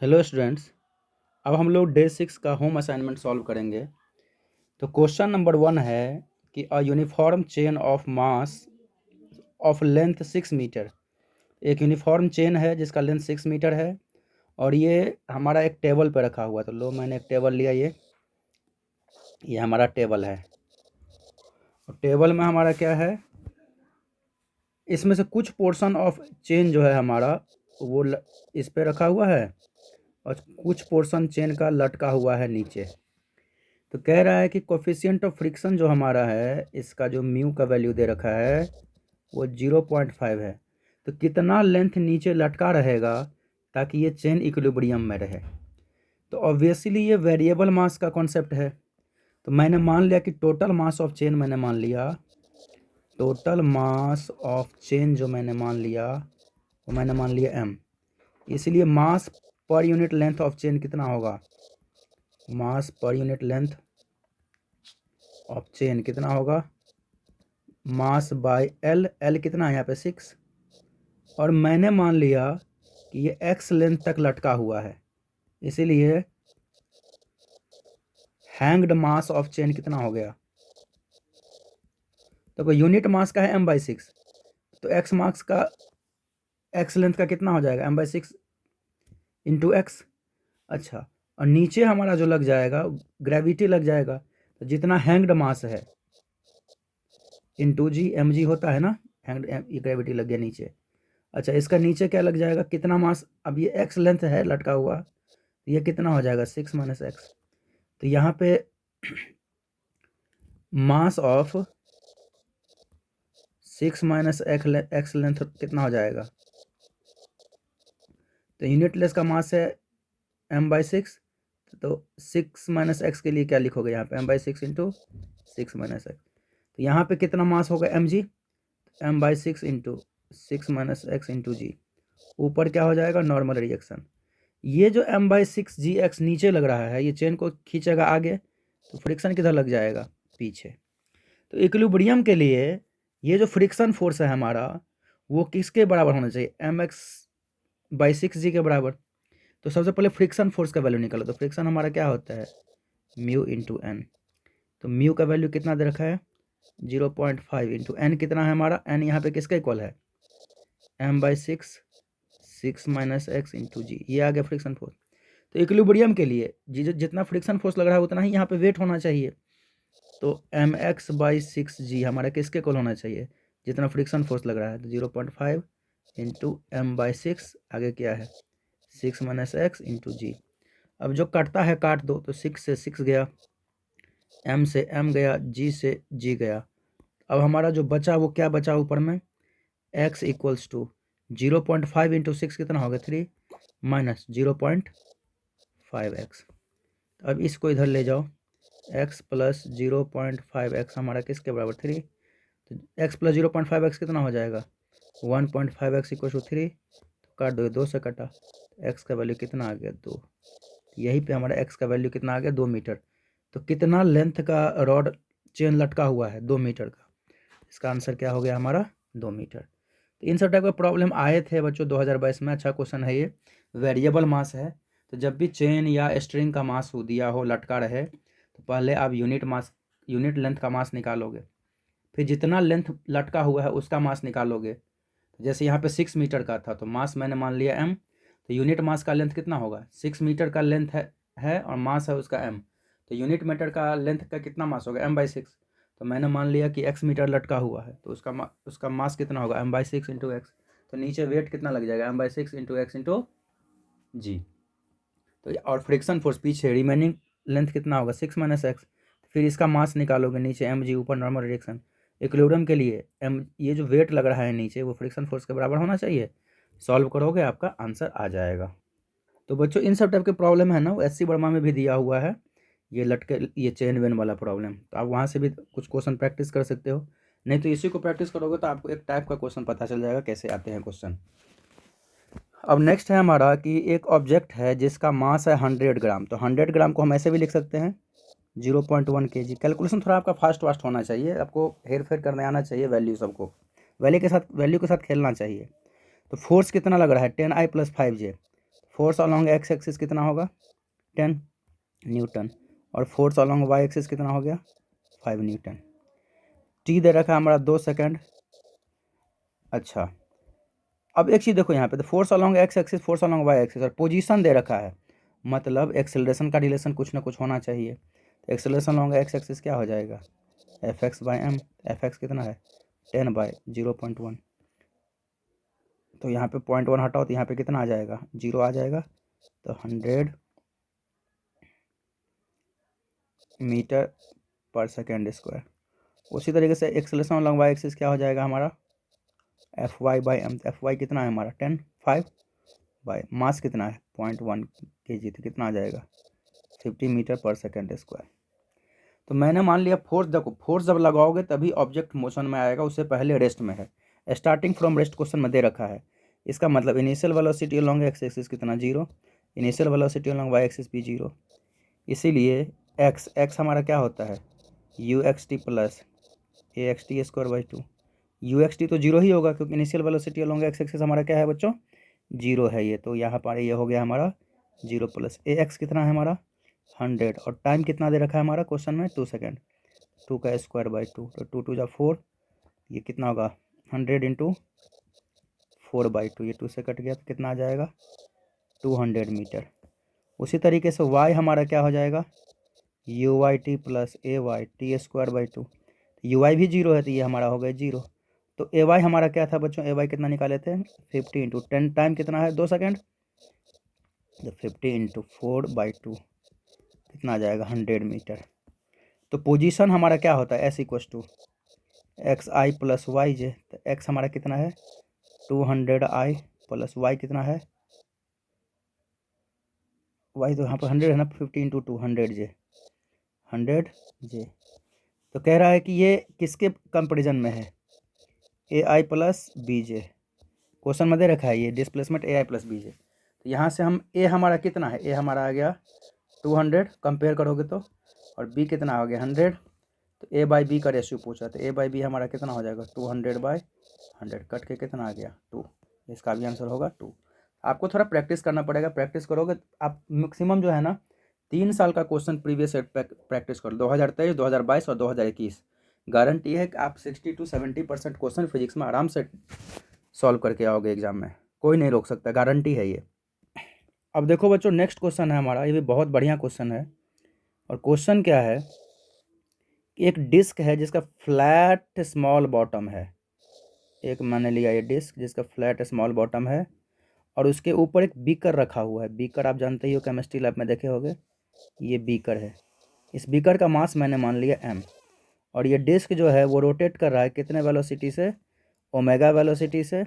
Hello students. अब हम लोग डे 6 का होम असाइनमेंट सॉल्व करेंगे। तो क्वेश्चन नंबर 1 है कि a uniform chain of mass of length 6 metre. एक यूनिफॉर्म चेन है जिसका लेंथ 6 मीटर है और ये हमारा एक टेबल पे रखा हुआ। तो लो, मैंने एक टेबल लिया। ये हमारा टेबल है और टेबल में हमारा क्या है, इसमें से कुछ पोर्शन ऑफ चेन जो है हमारा वो इस पे रखा हुआ है और कुछ पोर्शन चेन का लटका हुआ है नीचे। तो कह रहा है कि कोफिशिएंट ऑफ फ्रिक्शन जो हमारा है, इसका जो म्यू का वैल्यू दे रखा है वो 0.5 है। तो कितना लेंथ नीचे लटका रहेगा ताकि ये चेन इक्विलिब्रियम में रहे। तो ऑब्वियसली ये वेरिएबल मास का कॉन्सेप्ट है। तो मैंने मान लिया कि टोटल मास ऑफ चेन मैंने मान लिया, टोटल मास ऑफ चेन जो मैंने मान लिया वो मैंने मान लिया m। इसलिए मास per unit length of chain कितना होगा, मास per unit length of chain कितना होगा, मास बाय एल। एल कितना है यहाँ पे 6, और मैंने मान लिया कि ये एक्स लेंथ तक लटका हुआ है, इसीलिए हैंग्ड मास ऑफ चेन कितना हो गया। तो यूनिट मास का है m/6, तो एक्स मास का, एक्स लेंथ का कितना हो जाएगा m/6 इंटू एक्स। अच्छा, और नीचे हमारा जो लग जाएगा ग्रेविटी लग जाएगा, तो जितना हैंग्ड मास है इंटू जी, एम जी होता है ना, हैंग्ड ये ग्रेविटी लग गया नीचे। अच्छा, इसका नीचे क्या लग जाएगा, कितना मास, अब ये एक्स लेंथ है लटका हुआ, ये कितना हो जाएगा 6 - एक्स। तो यहाँ पे मास ऑफ 6 - एक्स लेंथ कितना हो जाएगा। तो यूनिटलेस का मास है m/6, तो 6 - एक्स के लिए क्या लिखोगे यहाँ पे m/6 इंटू 6 - एक्स। तो यहाँ पे कितना मास होगा mg, m/6 into 6 - X into G. ऊपर क्या हो जाएगा, नॉर्मल रिएक्शन। ये जो m/6 जी एक्स नीचे लग रहा है, ये चेन को खींचेगा आगे, तो फ्रिक्शन किधर लग जाएगा, पीछे। तो इक्विलिब्रियम के लिए ये जो फ्रिक्शन फोर्स है हमारा, वो किसके बराबर होना चाहिए, mx/6g के बराबर। तो सबसे पहले फ्रिक्शन फोर्स का वैल्यू निकालो। तो फ्रिक्शन हमारा क्या होता है, म्यू इंटू एन। तो म्यू का वैल्यू कितना दे रखा है 0.5 इंटू एन कितना है हमारा, एन यहाँ पे किसका इक्वल है m/6 6 - एक्स इंटू जी। ये आ गया फ्रिक्शन फोर्स। तो इक्विलिब्रियम के लिए जितना फ्रिक्शन फोर्स लग रहा है उतना ही यहाँ पे वेट होना चाहिए। तो mx/6g हमारा किसके इक्वल होना चाहिए, जितना फ्रिक्शन फोर्स लग रहा है। तो 0.5 इंटू m/6, आगे क्या है 6 - एक्स इंटू जी। अब जो कटता है काट दो, तो 6 से 6 गया, m से m गया, g से g गया। अब हमारा जो बचा वो क्या बचा ऊपर में, x इक्वल्स टू 0.5 इंटू 6 कितना हो गया 3 माइनस 0.5x। अब इसको इधर ले जाओ, x प्लस 0.5x हमारा किसके बराबर 3। तो x प्लस 0.5x कितना हो जाएगा 1.5x इक्वल टू 3। तो काट दो, 2 से कटा, x का वैल्यू कितना आ गया 2। यहीं पे हमारा x का वैल्यू कितना आ गया 2 मीटर। तो कितना लेंथ का रॉड चेन लटका हुआ है 2 मीटर का। इसका आंसर क्या हो गया हमारा 2 मीटर। तो इन सब टाइप का प्रॉब्लम आए थे बच्चों 2022 में। अच्छा क्वेश्चन है ये, वेरिएबल मास है। तो जब भी चेन या स्ट्रिंग का मास हो दिया हो, लटका रहे, तो पहले आप यूनिट लेंथ का मास निकालोगे, फिर जितना लेंथ लटका हुआ है उसका मास निकालोगे। जैसे यहाँ पे 6 मीटर का था, तो मास मैंने मान लिया m, तो यूनिट मास का लेंथ कितना होगा 6 मीटर का लेंथ है और मास है उसका m। तो यूनिट मीटर का लेंथ का कितना मास होगा m/6। तो मैंने मान लिया कि x मीटर लटका हुआ है, तो उसका मास कितना होगा m/6 इंटू एक्स। तो नीचे वेट कितना लग जाएगा m/6 इंटू एक्स इंटू जी। तो और फ्रिक्शन फोर्स पीछे, रिमेनिंग लेंथ कितना होगा 6 - एक्स। फिर इसका मास निकालोगे, नीचे mg, ऊपर नॉर्मल रिएक्शन। इक्विलिब्रियम के लिए ये जो वेट लग रहा है नीचे, वो फ्रिक्शन फोर्स के बराबर होना चाहिए। सॉल्व करोगे आपका आंसर आ जाएगा। तो बच्चों इन सब टाइप के प्रॉब्लम है ना, वो SC वर्मा में भी दिया हुआ है, ये लटके, ये चेन वेन वाला प्रॉब्लम। तो आप वहाँ से भी कुछ क्वेश्चन प्रैक्टिस कर सकते हो, नहीं तो इसी को प्रैक्टिस करोगे तो आपको एक टाइप का क्वेश्चन पता चल जाएगा कैसे आते हैं क्वेश्चन। अब नेक्स्ट है हमारा कि एक ऑब्जेक्ट है जिसका मास है 100 ग्राम। तो 100 ग्राम को हम ऐसे भी लिख सकते हैं 0.1 kg। कैलकुलेशन थोड़ा आपका फास्ट होना चाहिए, आपको हेर फेर करने आना चाहिए, वैल्यू सबको वैल्यू के साथ खेलना चाहिए। तो फोर्स कितना लग रहा है 10I + 5j। Force along x axis कितना होगा 10 न्यूटन, और फोर्स अलॉन्ग वाई एक्सिस कितना हो गया 5 न्यूटन। टी दे रखा है हमारा 2 सेकंड। अच्छा, अब एक चीज़ देखो यहाँ पे, तो force along x axis, force along y axis, और पोजीशन दे रखा है, मतलब एक्सेलरेशन का रिलेशन कुछ ना कुछ होना चाहिए। तो एक्सेलरेशन अलॉन्ग एक्स एक्सिस क्या हो जाएगा f x by m. F x कितना है 10 बाई 0.1, तो यहाँ पे 0.1 हटाओ तो यहाँ पे कितना आ जाएगा 0 आ जाएगा, तो 100 मीटर पर सेकेंड स्क्वायर। उसी तरीके से एक्सेलरेशन अलॉन्ग वाई एक्सिस क्या हो जाएगा हमारा f y by m. F y कितना है हमारा 10 5 बाई मास कितना है 0.1 kg, तो कितना आ जाएगा 50 मीटर पर सेकेंड स्क्वायर। तो मैंने मान लिया फोर्स, देखो फोर्स जब लगाओगे तभी ऑब्जेक्ट मोशन में आएगा, उससे पहले रेस्ट में है। स्टार्टिंग फ्रॉम रेस्ट क्वेश्चन में दे रखा है, इसका मतलब initial velocity along x axis कितना 0, initial velocity along y axis भी 0, इसीलिए एक्स हमारा क्या होता है u x t plus a x t square by 2। U x t तो 0 ही होगा क्योंकि initial velocity along x axis हमारा क्या है बच्चों 0 है ये, तो यहाँ पर ये हो गया हमारा 0 प्लस ए एक्स कितना है हमारा 100, और टाइम कितना दे रखा है हमारा क्वेश्चन में 2 सेकेंड, 2 का स्क्वायर बाई 2, तो 2 2 जा 4, ये कितना होगा 100 इंटू 4 बाई 2, ये 2 से कट गया तो कितना आ जाएगा 200 मीटर। उसी तरीके से y हमारा क्या हो जाएगा u y t plus a y t square by 2, u y भी 0 है तो ये हमारा हो गया 0। तो ए वाई हमारा क्या था बच्चों, ए वाई कितना निकाले थे 50 इंटू 10, टाइम कितना है 2 सेकेंड, तो 50 इंटू 4 बाई 2 कितना आ जाएगा 100 मीटर। तो पोजीशन हमारा क्या होता है S equals to X I plus Y J, तो एक्स हमारा कितना है 200 आई प्लस वाई कितना है वाई, तो यहाँ पर 100 है ना, 50 इंटू 2 100 जे 100 जे। तो कह रहा है कि ये किसके कंपेरिजन में है ए आई प्लस बी जे, क्वेश्चन में दे रखा है ये डिस्प्लेसमेंट ए आई प्लस बी जे। तो यहाँ से हम ए हमारा कितना है, ए हमारा आ गया 200 कंपेयर करोगे तो, और बी कितना हो गया 100, तो ए बाई बी का रेशियो पूछा, तो ए बाई बी हमारा कितना हो जाएगा 200 बाई 100, कट के कितना आ गया 2, इसका भी आंसर होगा 2। आपको थोड़ा प्रैक्टिस करना पड़ेगा, प्रैक्टिस करोगे आप मैक्सिमम जो है ना 3 साल का क्वेश्चन प्रीवियस प्रैक्टिस करो, 2023 2022 और 2021, गारंटी है कि आप 60 to 70% क्वेश्चन फिजिक्स में आराम से सॉल्व करके आओगे एग्जाम में, कोई नहीं रोक सकता, गारंटी है ये। अब देखो बच्चों नेक्स्ट क्वेश्चन है हमारा, ये भी बहुत बढ़िया क्वेश्चन है, और क्वेश्चन क्या है एक डिस्क है जिसका फ्लैट स्मॉल बॉटम है, एक मैंने लिया ये डिस्क जिसका फ्लैट स्मॉल बॉटम है, और उसके ऊपर एक बीकर रखा हुआ है। बीकर आप जानते ही हो, केमिस्ट्री लैब में देखे होगे, ये बीकर है। इस बीकर का मास मैंने मान लिया m, और ये डिस्क जो है वो रोटेट कर रहा है कितने वेलोसिटी से ओमेगा वेलोसिटी से,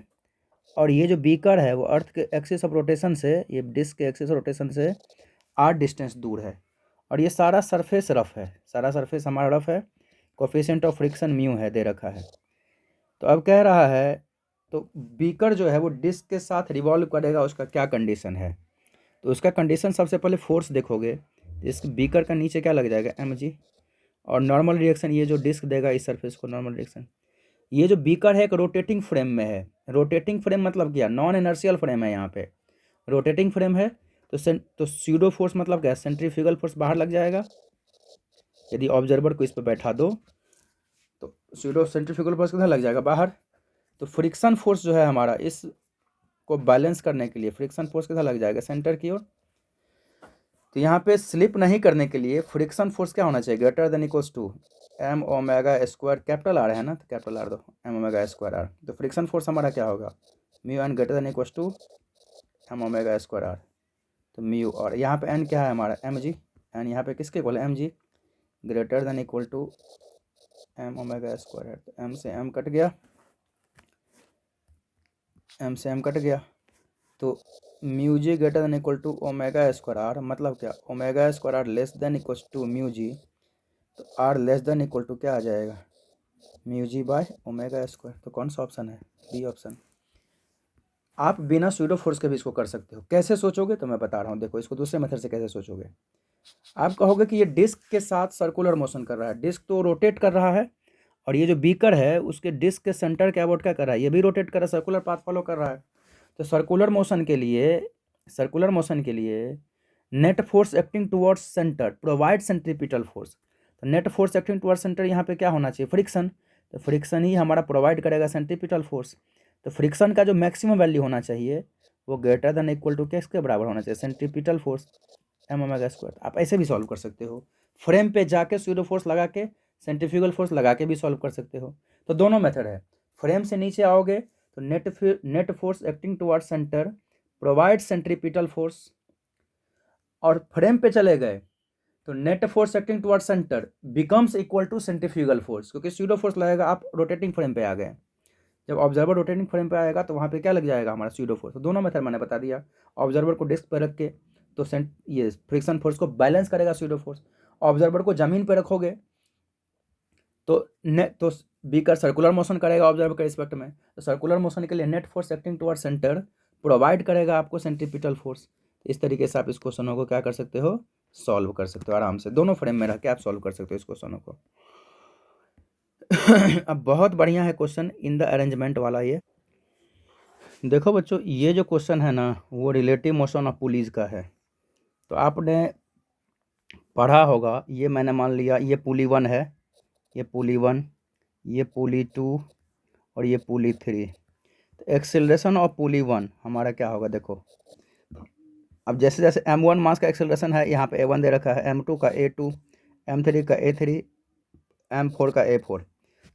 और ये जो बीकर है वो अर्थ के एक्सिस ऑफ रोटेशन से, ये डिस्क के एक्सिस ऑफ रोटेशन से r डिस्टेंस दूर है, और ये सारा सरफेस रफ है, सारा सरफेस हमारा रफ है, कोफिशिएंट ऑफ फ्रिक्शन म्यू है दे रखा है। तो अब कह रहा है तो बीकर जो है वो डिस्क के साथ रिवॉल्व करेगा, उसका क्या कंडीशन है, तो उसका कंडीशन सबसे पहले फोर्स देखोगे, इस बीकर का नीचे क्या लग जाएगा mg, और नॉर्मल रिएक्शन ये जो डिस्क देगा इस सरफेस को नॉर्मल रिएक्शन। ये जो बीकर है एक रोटेटिंग फ्रेम में है, रोटेटिंग फ्रेम मतलब क्या नॉन इनर्शियल फ्रेम है, यहाँ पे रोटेटिंग फ्रेम है, तो स्यूडो फोर्स मतलब क्या सेंट्रीफ्यूगल फोर्स बाहर लग जाएगा, यदि ऑब्जर्वर को इस पर बैठा दो तो स्यूडो सेंट्रीफ्यूगल फोर्स कितना लग जाएगा बाहर। तो फ्रिक्शन फोर्स जो है हमारा इस को बैलेंस करने के लिए फ्रिक्शन फोर्स कितना लग जाएगा सेंटर की ओर। तो यहाँ पे स्लिप नहीं करने के लिए फ्रिक्शन फोर्स क्या होना चाहिए greater than equals to M omega square, capital r है ना, तो कैपिटल आर दो एम ओमेगा स्क्वायर आर, तो फ्रिक्शन फोर्स हमारा क्या होगा mu n greater than equals to M omega square are, तो म्यू, और यहाँ पे एन क्या है हमारा एम जी, एन यहाँ पे किसके इक्वल है M G greater than equal to M omega square are, तो एम से एम कट गया, एम से एम कट गया, तो mu G greater than equal to omega square R, मतलब क्या omega square R less than equal to mu G, तो R less than equal to क्या आ जाएगा mu G by omega square, तो कौन सा ऑप्शन है बी ऑप्शन। आप बिना स्यूडो फोर्स के भी इसको कर सकते हो, कैसे सोचोगे तो मैं बता रहा हूँ, देखो इसको दूसरे मेथड से कैसे सोचोगे। आप कहोगे कि ये डिस्क के साथ सर्कुलर मोशन कर रहा है, डिस्क तो रोटेट कर रहा है, और ये जो बीकर है उसके डिस्क के सेंटर के अबाउट क्या कर रहा है, ये भी रोटेट कर रहा है, सर्कुलर पाथ फॉलो कर रहा है। तो सर्कुलर मोशन के लिए सर्कुलर मोशन के लिए net force acting towards centre provide centripetal force. तो net force acting towards centre यहाँ पे क्या होना चाहिए, फ्रिक्शन। तो फ्रिक्शन ही हमारा प्रोवाइड करेगा सेंट्रीपिटल फोर्स। तो फ्रिक्शन का जो मैक्सिमम वैल्यू होना चाहिए वो ग्रेटर देन इक्वल टू किसके बराबर होना चाहिए, सेंट्रीपिटल फोर्स m²। आप ऐसे भी सॉल्व कर सकते हो, फ्रेम पे जाके स्यूडो फोर्स लगा के सेंट्रीफ्यूगल फोर्स लगा के भी सॉल्व कर सकते हो। तो दोनों मेथड है। फ्रेम से नीचे आओगे तो net force acting towards centre provide centripetal force, और फ्रेम पे चले गए तो net force acting towards centre becomes equal to centrifugal force, क्योंकि स्यूडो फोर्स लगेगा, आप रोटेटिंग फ्रेम पे आ गए। जब ऑब्जर्वर रोटेटिंग फ्रेम पे आएगा तो वहाँ पे क्या लग जाएगा हमारा स्यूडो फोर्स। तो दोनों मेथड मैंने बता दिया। ऑब्जर्वर को डिस्क पर रख के तो ये फ्रिक्शन फोर्स को बैलेंस करेगा स्यूडो फोर्स। ऑब्जर्वर को जमीन पर रखोगे तो बीकर सर्कुलर मोशन करेगा ऑब्जर्वर के रिस्पेक्ट में। तो सर्कुलर मोशन के लिए net force acting toward centre provide करेगा आपको सेंट्रीपिटल फोर्स। इस तरीके से आप इस क्वेश्चनों को क्या कर सकते हो, सॉल्व कर सकते हो आराम से। दोनों फ्रेम में रह के आप सॉल्व कर सकते हो इस क्वेश्चनों को। अब बहुत बढ़िया है क्वेश्चन इन द अरेंजमेंट वाला। ये देखो बच्चों, ये जो क्वेश्चन है ना वो रिलेटिव मोशन ऑफ पुलीज का है। तो आपने पढ़ा होगा, ये मैंने मान लिया ये पुली 1 है, ये पुली 1, ये पुली 2 और ये पुली 3। तो एक्सेलरेशन ऑफ पुली 1 हमारा क्या होगा, देखो अब जैसे जैसे m1 मास का एक्सेलरेशन है, यहाँ पे a1 दे रखा है, m2 का a2, m3 का a3, m4 का a4।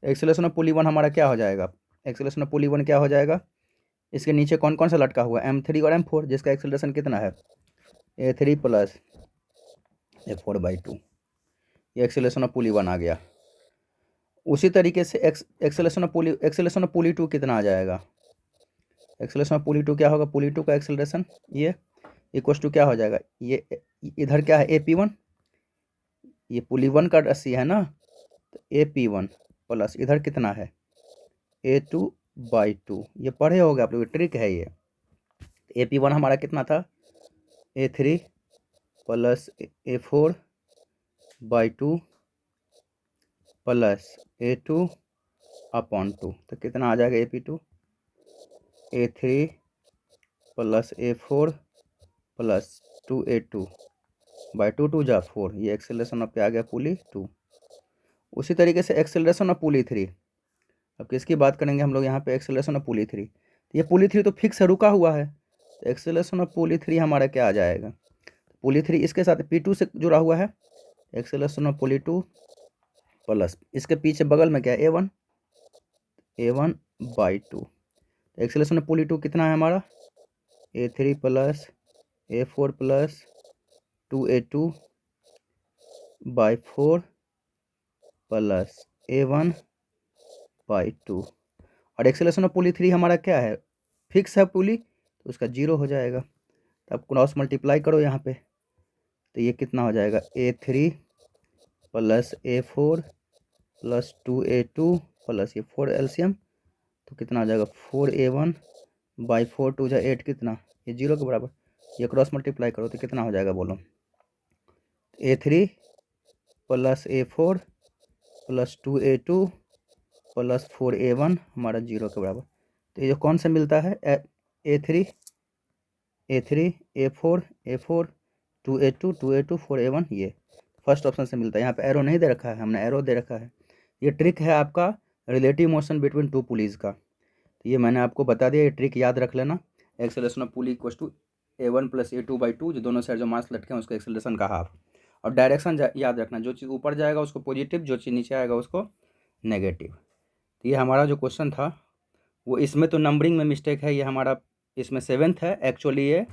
एक्सेलरेशन ऑफ पुली 1 हमारा क्या हो जाएगा, एक्सेलरेशन ऑफ पुली 1 क्या हो जाएगा, इसके नीचे कौन कौन सा लटका हुआ है, m3 और m4, जिसका एक्सेलरेशन कितना है a3 प्लस a4/2। ये एक्सेलरेशन ऑफ पुली 1 आ गया। उसी तरीके से एक्सेलरेशन ऑफ पुली 2 कितना आ जाएगा, एक्सेलरेशन ऑफ पुली 2 क्या होगा, पुली 2 का एक्सेलरेशन ये इक्वल टू क्या हो जाएगा, ये इधर क्या है AP1, ये पुली 1 का रस्सी है ना, तो AP1 प्लस इधर कितना है A2/2। ये पढ़े होगे आप लोग, ट्रिक है ये। AP1 हमारा कितना था A3 plus A4/2 plus A2/2। तो कितना आ जाएगा AP2 A3 plus A4 plus 2A2/2, 2 जा 4। ये एक्सेलरेशन ऑफ क्या आ गया, पुली 2। उसी तरीके से एक्सेलरेशन ऑफ पुली 3, अब किसकी बात करेंगे हम लोग यहाँ पे, एक्सेलरेशन ऑफ पुली 3। तो ये पुली 3 तो फिक्स है, रुका हुआ है। तो एक्सेलरेशन ऑफ पुली 3 हमारा क्या आ जाएगा, पुली 3 इसके साथ P2 से जुड़ा हुआ है, एक्सेलरेशन ऑफ पुली 2 प्लस इसके पीछे बगल में क्या है A1/2। एक्सेलरेशन ऑफ पुली 2 कितना है हमारा A3 plus A4 plus 2A2/4 plus A1/2। और एक्सेलरेशन ऑफ पुली 3 हमारा क्या है, फिक्स है पुली, तो उसका 0 हो जाएगा। तो अब क्रॉस मल्टीप्लाई करो यहाँ पे, तो ये कितना हो जाएगा A3 plus A4 plus 2A2 plus ये 4 LCM, तो कितना आ जाएगा 4A1/4, 2 जा 8, कितना ये 0 के बराबर। ये क्रॉस मल्टीप्लाई करो तो कितना हो जाएगा बोलो, A3 plus A4 plus 2A2 plus 4A1 हमारा 0 के बराबर। तो ये जो कौन सा मिलता है A3 A4 2A2 4A1, ये फर्स्ट ऑप्शन से मिलता है। यहाँ पे एरो नहीं दे रखा है, हमने एरो दे रखा है। ये ट्रिक है आपका relative motion between two pulleys का। तो ये मैंने आपको बता दिया, ये ट्रिक याद रख लेना। Acceleration of pulley equal to A1 plus A2/2, जो दोनों साइड जो मास लटके हैं उसको एक्सेलरेशन का हाफ। और डायरेक्शन याद रखना, जो चीज़ ऊपर जाएगा उसको पॉजिटिव, जो चीज़ नीचे आएगा उसको नेगेटिव। तो ये हमारा जो क्वेश्चन था वो, इसमें तो नंबरिंग में मिस्टेक है, ये हमारा इसमें 7th है एक्चुअली। ये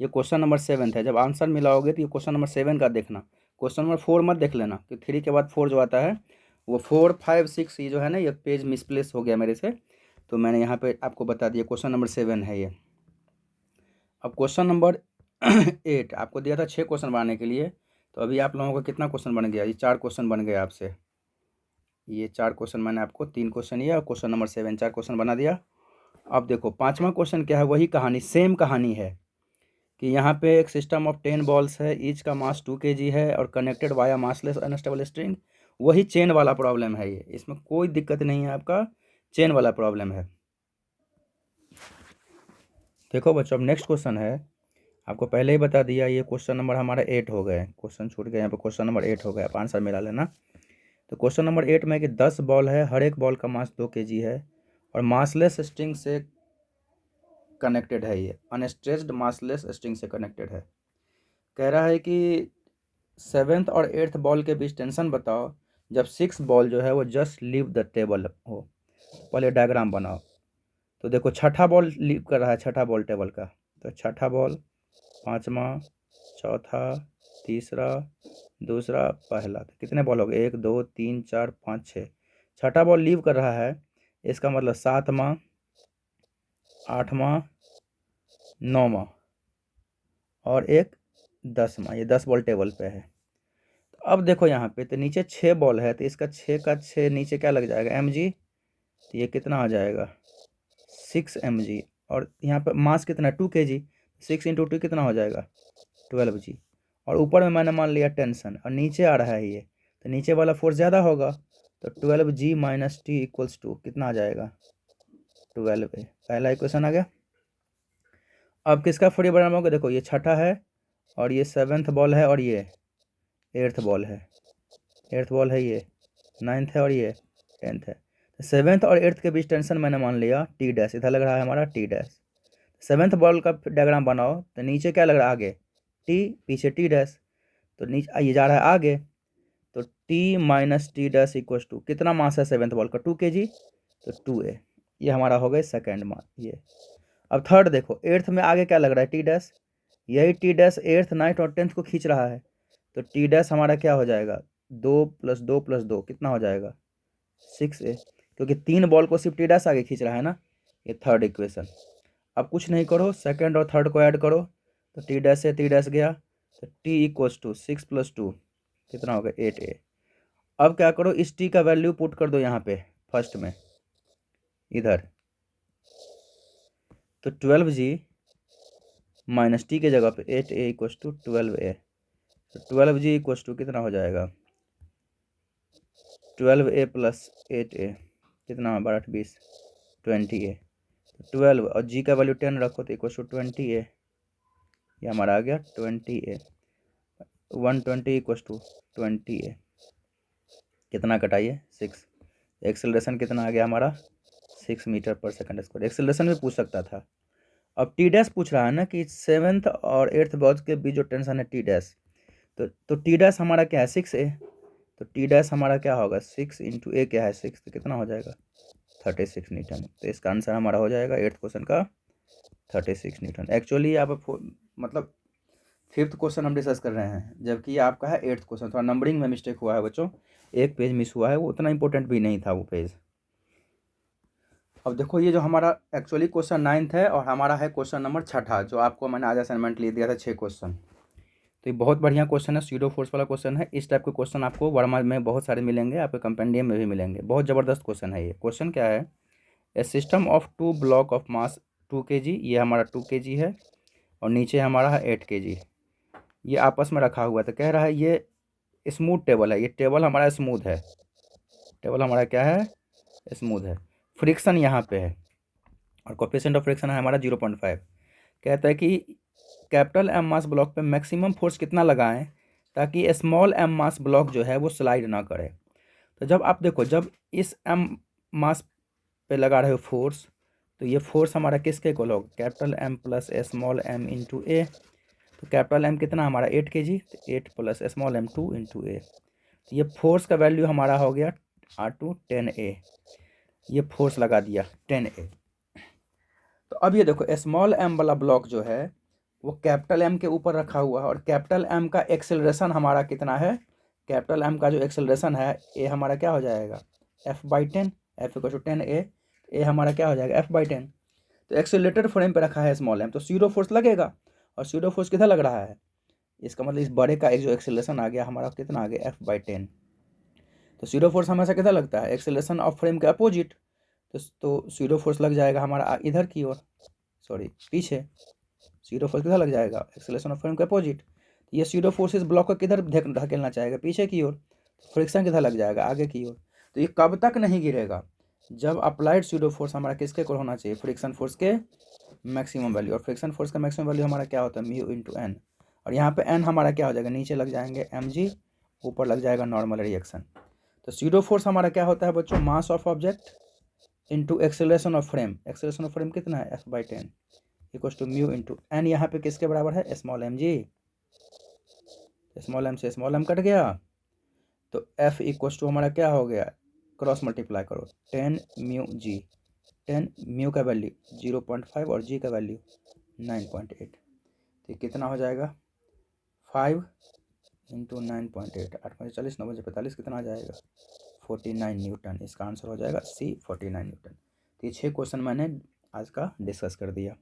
क्वेश्चन नंबर 7 है। जब आंसर मिलाओगे तो ये क्वेश्चन नंबर 7 का देखना, क्वेश्चन नंबर 4 मत देख लेना, कि 3 के बाद 4 जो आता है वो 4 5 6, ये जो है ना ये पेज मिसप्लेस हो गया मेरे से, तो मैंने यहाँ पे आपको बता दिया क्वेश्चन नंबर 7 है ये। अब क्वेश्चन नंबर 8 आपको दिया था 6 क्वेश्चन बनाने के लिए, तो अभी आप लोगों का कितना क्वेश्चन बन गया, ये 4 क्वेश्चन बन गए आपसे। ये 4 क्वेश्चन मैंने आपको 3 क्वेश्चन ये और क्वेश्चन नंबर 7 4 क्वेश्चन बना दिया। अब देखो 5वां क्वेश्चन क्या है, वही कहानी, सेम कहानी है कि यहाँ पे एक सिस्टम ऑफ 10 बॉल्स है, ईच का मास 2 kg है और connected via massless unstable string. वही चेन वाला प्रॉब्लम है ये, इसमें कोई दिक्कत नहीं है, आपका चेन वाला प्रॉब्लम है। देखो बच्चों, अब नेक्स्ट क्वेश्चन है आपको पहले ही बता दिया, ये क्वेश्चन नंबर हमारा 8 हो गए, क्वेश्चन छूट गए यहाँ पे, क्वेश्चन नंबर 8 हो गया, आप आंसर मिला लेना। तो क्वेश्चन नंबर 8 में कि 10 बॉल है, हर एक बॉल का मास 2 kg है और मासलेस स्ट्रिंग से कनेक्टेड है, ये अनस्ट्रेच्ड मासलेस स्ट्रिंग से कनेक्टेड है। कह रहा है कि 7th और 8th बॉल के बीच टेंशन बताओ जब 6 बॉल जो है वो जस्ट लीव द टेबल हो। पहले डायग्राम बनाओ। तो देखो छठा बॉल लीव कर रहा है, छठा बॉल टेबल का, तो छठा बॉल, पाँचवा, चौथा, तीसरा, दूसरा, पहला, तो कितने बॉल हो गए, 1 2 3 4 5 6। छठा बॉल लीव कर रहा है, इसका मतलब 7वां, 8वां, 9वां और एक 10वां, ये 10 बॉल टेबल पे है। तो अब देखो यहाँ पे, तो नीचे 6 बॉल है, तो इसका 6 का 6 नीचे क्या लग जाएगा, mg, तो ये कितना आ जाएगा 6 mg, और यहाँ पे मास कितना है 2 kg, 6 × 2 कितना हो जाएगा 12g, और ऊपर में मैंने मान लिया टेंशन, और नीचे आ रहा है ये, तो नीचे वाला फोर्स ज़्यादा होगा, तो 12g - t = 2 कितना आ जाएगा 12a। पहला इक्वेशन आ गया। अब किसका फ्री बनाओगे, देखो ये छठा है और ये 7th बॉल है और ये 8th बॉल है, 8th बॉल है, ये 9th है और ये 10th है। तो 7th और 8th के बीच टेंशन मैंने मान लिया t डैश, इधर लग रहा है हमारा t डैश। 7th बॉल का डायग्राम बनाओ, तो नीचे क्या लग रहा है आगे t, पीछे t डैश, तो नीचे ये जा रहा है आगे, तो t - t डैश = कितना मास है 7th बॉल का 2 kg, तो 2a, ये हमारा हो गया सेकेंड मास ये। अब थर्ड देखो, 8th में आगे क्या लग रहा है t डैश, यही t डैश 8th 9th और 10th को खींच रहा है, तो t डैश हमारा क्या हो जाएगा 2 + 2 + 2 कितना हो जाएगा 6a, क्योंकि 3 बॉल को सिर्फ t डैश आगे खींच रहा है ना, ये थर्ड इक्वेशन। अब कुछ नहीं करो, सेकंड और थर्ड को ऐड करो, तो t डैश से t डैश गया, तो t = 6 + 2 कितना हो गया 8a। अब क्या करो, इस t का वैल्यू पुट कर दो यहाँ पे फर्स्ट में इधर, तो 12g - t के जगह पे 8a = 12a, तो 12g = कितना हो जाएगा 12a + 8a, कितना 12 × 20 20a, तो 12 और g का वैल्यू 10 रखो तो = 20a, ये हमारा आ गया 20a, 120 = 20a, कितना कटाइए 6। एक्सेलरेशन कितना आ गया हमारा 6 मीटर/सेकंड²। एक्सेलरेशन भी पूछ सकता था। अब टी डैश पूछ रहा है ना कि 7th और 8th बॉल के बीच जो टेंशन है टी डैश, तो टी डैश हमारा क्या है 6a, तो टी डैश हमारा क्या होगा 6 × a क्या है 6, तो कितना हो जाएगा 36 न्यूटन। तो इसका आंसर हमारा हो जाएगा 8th क्वेश्चन का 36 न्यूटन। एक्चुअली आप मतलब 5th क्वेश्चन हम डिस्कस कर रहे हैं, जबकि आपका है 8th क्वेश्चन। थोड़ा नंबरिंग में मिस्टेक हुआ है बच्चों, एक पेज मिस हुआ है, वो उतना इंपॉर्टेंट भी नहीं था वो पेज। अब देखो ये जो हमारा एक्चुअली क्वेश्चन 9th है और हमारा है क्वेश्चन नंबर छठा, जो आपको मैंने आज असाइनमेंट लिए दिया था 6 क्वेश्चन। तो ये बहुत बढ़िया क्वेश्चन है, स्यूडो फोर्स वाला क्वेश्चन है। इस टाइप के क्वेश्चन आपको वर्मा में बहुत सारे मिलेंगे, आपके कंपेंडियम में भी मिलेंगे। बहुत ज़बरदस्त क्वेश्चन है ये। क्वेश्चन क्या है, a system of 2 block of mass 2 kg, ये हमारा 2 kg है और नीचे हमारा है 8 kg, ये आपस में रखा हुआ है। तो कह रहा है ये स्मूथ टेबल है, ये टेबल हमारा स्मूथ है, टेबल हमारा क्या है स्मूथ है। फ्रिक्शन यहाँ पे है और कोफिशिएंट ऑफ फ्रिक्शन है हमारा 0.5। कहता है कि कैपिटल एम मास ब्लॉक पे मैक्सिमम फोर्स कितना लगाएं ताकि स्मॉल एम मास ब्लॉक जो है वो स्लाइड ना करे। तो जब आप देखो, जब इस एम मास पे लगा रहे हो फोर्स, तो ये फोर्स हमारा किसके इक्वल होगा capital M plus small M into A. तो कैपिटल एम कितना हमारा 8 kg, तो 8 plus small M 2 into A. तो ये फोर्स का वैल्यू हमारा हो गया R2 10A, ये फोर्स लगा दिया 10A। तो अब ये देखो स्मॉल एम वाला ब्लॉक जो है वो कैपिटल एम के ऊपर रखा हुआ है और कैपिटल एम का एक्सेलरेशन हमारा कितना है, कैपिटल एम का जो एक्सेलरेशन है ए हमारा क्या हो जाएगा F/10, F = 10A, ए हमारा क्या हो जाएगा F/10। तो एक्सेलरेटेड फ्रेम पे रखा है स्मॉल एम, तो सीरो फोर्स लगेगा, और सीरो फोर्स किधर लग रहा है, इसका मतलब इस बड़े का एक जो एक्सेलरेशन आ गया हमारा कितना आ गया F/10। तो सीरो फोर्स हमेशा किधर लगता है एक्सेलरेशन ऑफ फ्रेम के अपोजिट, तो सीरो फोर्स लग जाएगा हमारा इधर की ओर, सॉरी पीछे। सीरो फोर्स किधर लग जाएगा एक्सेलरेशन ऑफ फ्रेम के अपोजिट। ये सीरो फोर्स इस ब्लॉक को किधर धकेलना चाहेगा पीछे की ओर, फ्रिक्शन किधर लग जाएगा आगे की ओर। तो ये कब तक नहीं गिरेगा, जब अप्लाइड स्यूडो फोर्स हमारा किसके इक्वल होना चाहिए, फ्रिक्शन फोर्स के मैक्सिमम वैल्यू, और फ्रिक्शन फोर्स का मैक्सिमम वैल्यू हमारा क्या होता है, म्यू इंटू एन। और यहाँ पे एन हमारा क्या हो जाएगा, नीचे लग जाएंगे एम जी, ऊपर लग जाएगा नॉर्मल रिएक्शन। तो स्यूडो फोर्स हमारा क्या होता है बच्चों, mass of object into acceleration of frame. Acceleration of frame कितना है, F/10 equal to mu into n. यहाँ पे किसके बराबर है, small m g. Small m से स्मॉल एम कट गया, तो F इक्वल टू हमारा क्या हो गया, क्रॉस मल्टीप्लाई करो 10 म्यू जी। 10 म्यू का वैल्यू 0.5 और जी का वैल्यू 9.8। तो कितना हो जाएगा, 5 इंटू 9.8, 8×5 = 40, 9×45 कितना आ जाएगा, 49 न्यूटन। इसका आंसर हो जाएगा C 49 न्यूटन। तो ये 6 क्वेश्चन मैंने आज का डिस्कस कर दिया।